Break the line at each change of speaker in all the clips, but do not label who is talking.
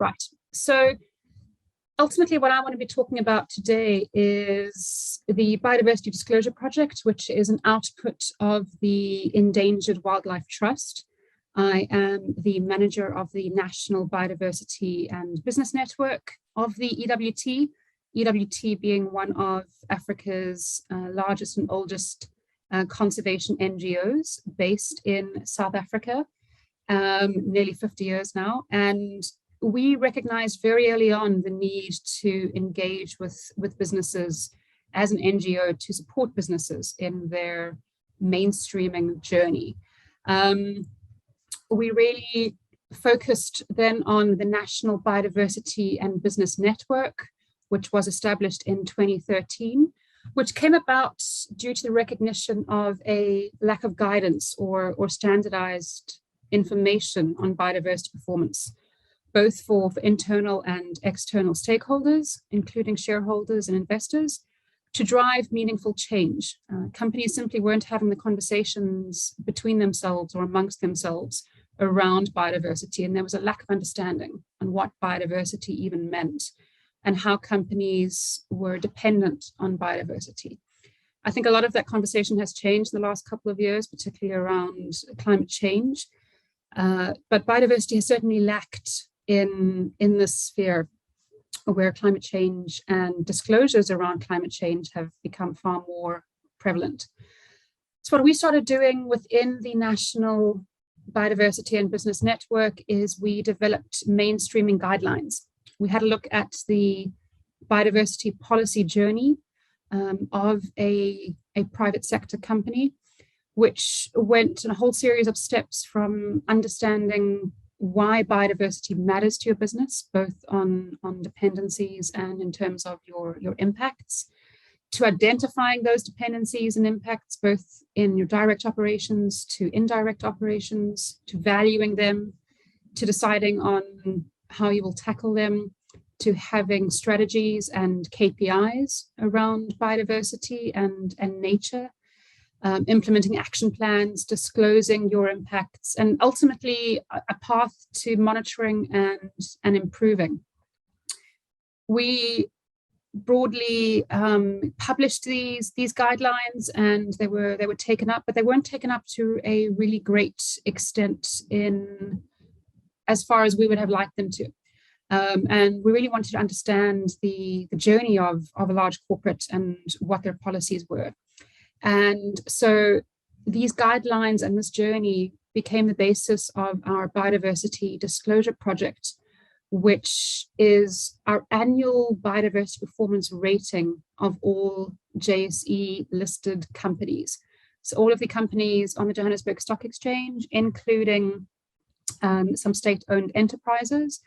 Right. So ultimately, what I want to be talking about today is the Biodiversity Disclosure Project, which is an output of the Endangered Wildlife Trust. I am the manager of the National Biodiversity and Business Network of the EWT, EWT being one of Africa's largest and oldest conservation NGOs based in South Africa, nearly 50 years now. And we recognized very early on the need to engage with businesses as an NGO to support businesses in their mainstreaming journey. We really focused then on the National Biodiversity and Business Network, which was established in 2013, which came about due to the recognition of a lack of guidance or standardized information on biodiversity performance, both for internal and external stakeholders, including shareholders and investors, to drive meaningful change. Companies simply weren't having the conversations between themselves or amongst themselves around biodiversity, and there was a lack of understanding on what biodiversity even meant and how companies were dependent on biodiversity. I think a lot of that conversation has changed in the last couple of years, particularly around climate change, but biodiversity has certainly lacked in this sphere where climate change and disclosures around climate change have become far more prevalent. So what we started doing within the National Biodiversity and Business Network is we developed mainstreaming guidelines. We had a look at the biodiversity policy journey of a private sector company, which went in a whole series of steps from understanding why biodiversity matters to your business, both on dependencies and in terms of your impacts, to identifying those dependencies and impacts, both in your direct operations to indirect operations, to valuing them, to deciding on how you will tackle them, to having strategies and KPIs around biodiversity and nature, implementing action plans, disclosing your impacts, and ultimately a path to monitoring and improving. We broadly published these guidelines, and they were taken up, but they weren't taken up to a really great extent in as far as we would have liked them to. And we really wanted to understand the journey of a large corporate and what their policies were. And so these guidelines and this journey became the basis of our Biodiversity Disclosure Project, which is our annual biodiversity performance rating of all JSE listed companies. So all of the companies on the Johannesburg Stock Exchange, including some state-owned enterprises.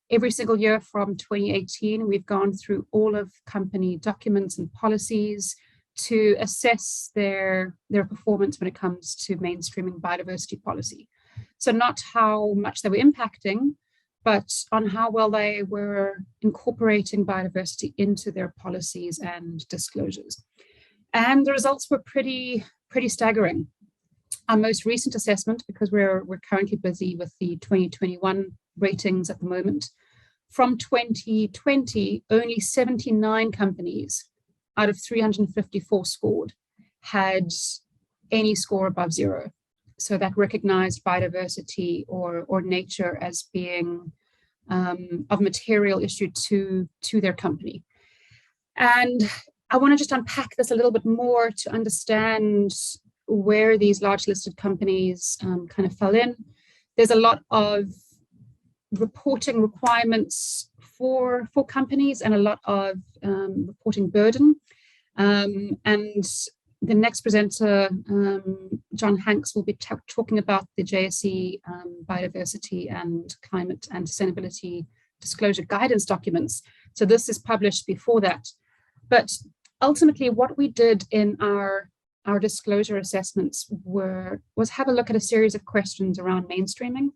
Every single year from 2018, we've gone through all of company documents and policies to assess their performance when it comes to mainstreaming biodiversity policy. So not how much they were impacting, but on how well they were incorporating biodiversity into their policies and disclosures. And the results were pretty staggering. Our most recent assessment, because we're currently busy with the 2021 ratings at the moment, from 2020, only 79 companies out of 354 scored had any score above 0. So that recognized biodiversity or nature as being of material issue to their company. And I want to just unpack this a little bit more to understand where these large listed companies kind of fell in. There's a lot of reporting requirements for companies and a lot of reporting burden. And the next presenter, John Hanks, will be talking about the JSE Biodiversity and Climate and Sustainability Disclosure Guidance documents. So this is published before that. But ultimately, what we did in our disclosure assessments was have a look at a series of questions around mainstreaming.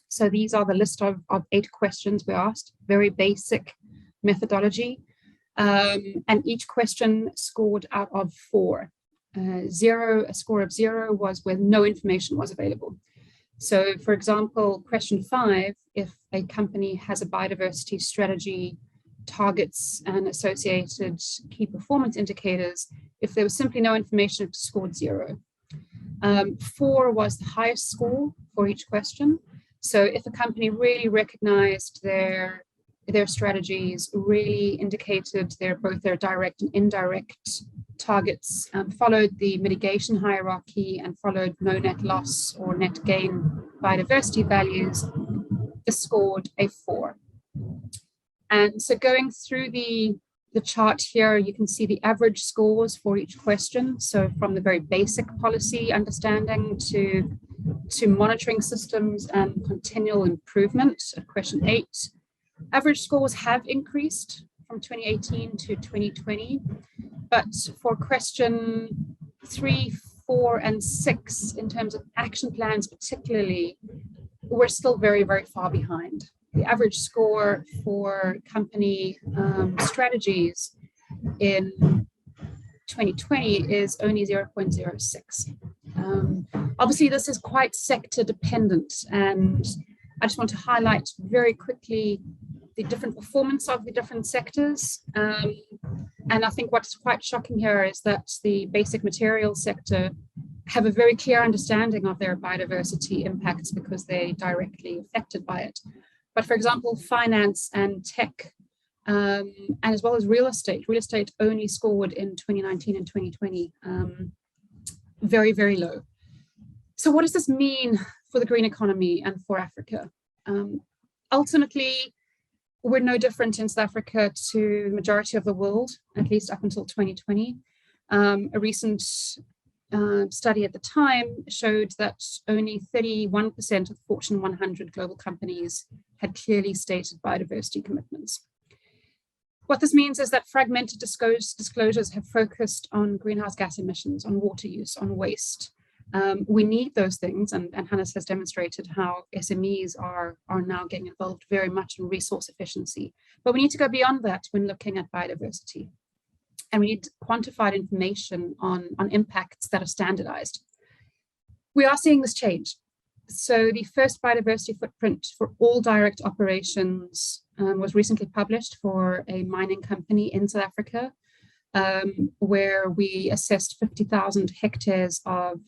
So these are the list of 8 questions we asked, very basic methodology. And each question scored out of 4. A score of 0 was where no information was available. So for example, question 5, if a company has a biodiversity strategy, targets and associated key performance indicators, if there was simply no information, it scored 0. 4 was the highest score for each question. So if a company really recognized their strategies, really indicated both their direct and indirect targets, followed the mitigation hierarchy, and followed no net loss or net gain biodiversity values, is scored a 4. And so going through the chart here, you can see the average scores for each question. So from the very basic policy understanding to monitoring systems and continual improvement at question 8. Average scores have increased from 2018 to 2020, but for question 3, 4, and 6, in terms of action plans particularly, we're still very, very far behind. The average score for company strategies in 2020 is only 0.06. Obviously, this is quite sector dependent, and I just want to highlight very quickly the different performance of the different sectors. And I think what's quite shocking here is that the basic materials sector have a very clear understanding of their biodiversity impacts because they're directly affected by it. But for example, finance and tech, and as well as real estate only scored in 2019 and 2020 very, very low. So what does this mean for the green economy and for Africa? Ultimately, we're no different in South Africa to the majority of the world, at least up until 2020. A recent study at the time showed that only 31% of Fortune 100 global companies had clearly stated biodiversity commitments. What this means is that fragmented disclosures have focused on greenhouse gas emissions, on water use, on waste. We need those things, and Hannes has demonstrated how SMEs are now getting involved very much in resource efficiency. But we need to go beyond that when looking at biodiversity. And we need quantified information on impacts that are standardized. We are seeing this change. So the first biodiversity footprint for all direct operations was recently published for a mining company in South Africa, where we assessed 50,000 hectares of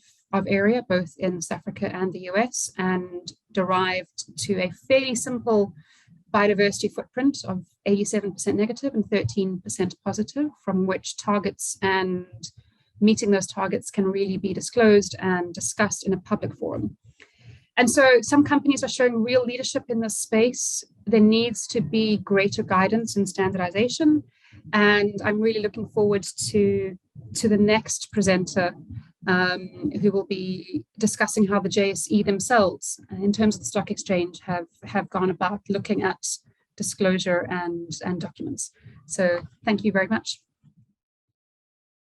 area, both in South Africa and the US, and derived to a fairly simple biodiversity footprint of 87% negative and 13% positive, from which targets and meeting those targets can really be disclosed and discussed in a public forum. And so some companies are showing real leadership in this space. There needs to be greater guidance and standardization. And I'm really looking forward to the next presenter who will be discussing how the JSE themselves, in terms of the stock exchange, have gone about looking at disclosure and documents. So thank you very much.